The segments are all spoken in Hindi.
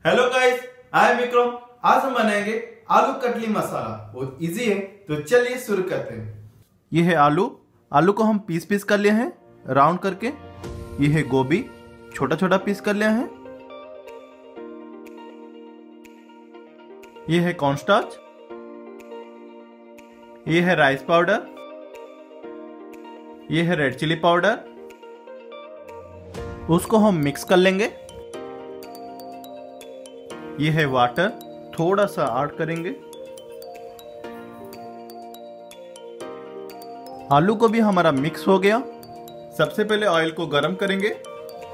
Hello guys, I am Vikram. आज हम बनाएंगे आलू कटली मसाला। बहुत इजी है, तो चलिए शुरू करते हैं। ये है आलू। आलू को हम पीस पीस कर लिए हैं राउंड करके। ये है गोभी, छोटा छोटा पीस कर लिया है। ये है कॉर्नस्टार्च। ये है राइस पाउडर। ये है रेड चिली पाउडर। उसको हम मिक्स कर लेंगे। ये है वाटर, थोड़ा सा ऐड करेंगे। आलू को भी हमारा मिक्स हो गया। सबसे पहले ऑयल को गरम करेंगे।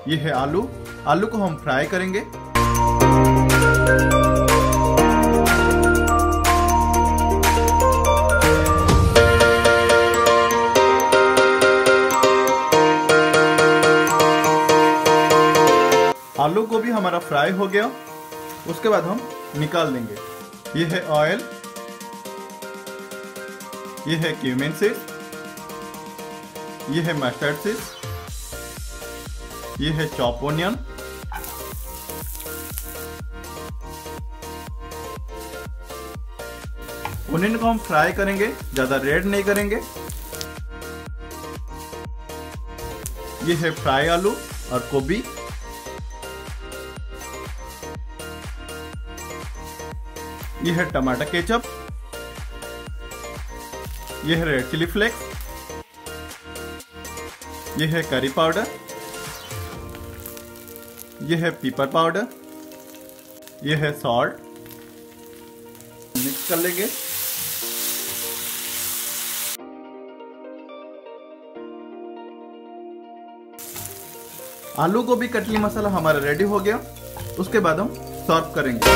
ये है आलू। आलू को हम फ्राई करेंगे। आलू को भी हमारा फ्राई हो गया। उसके बाद हम निकाल देंगे। ये है ऑयल। ये है क्यूमिन सीड्स। ये है मस्टर्ड सीड्स। ये है चॉप ओनियन। ओनियन को हम फ्राई करेंगे, ज्यादा रेड नहीं करेंगे। ये है फ्राई आलू और गोभी। ये है टमाटर केचप। ये है रेड चिली फ्लेक्स। ये है करी पाउडर। ये है पेपर पाउडर। ये है सॉल्ट। मिक्स कर लेंगे। आलू गोभी कटली मसाला हमारा रेडी हो गया। उसके बाद हम सर्व करेंगे।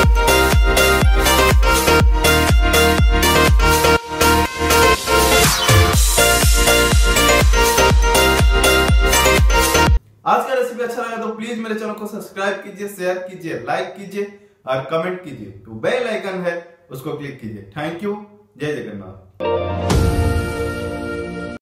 आज का रेसिपी अच्छा लगा तो प्लीज मेरे चैनल को सब्सक्राइब कीजिए, शेयर कीजिए, लाइक कीजिए और कमेंट कीजिए। तो बेल आइकन है उसको क्लिक कीजिए। Thank you. जय जगन्नाथ।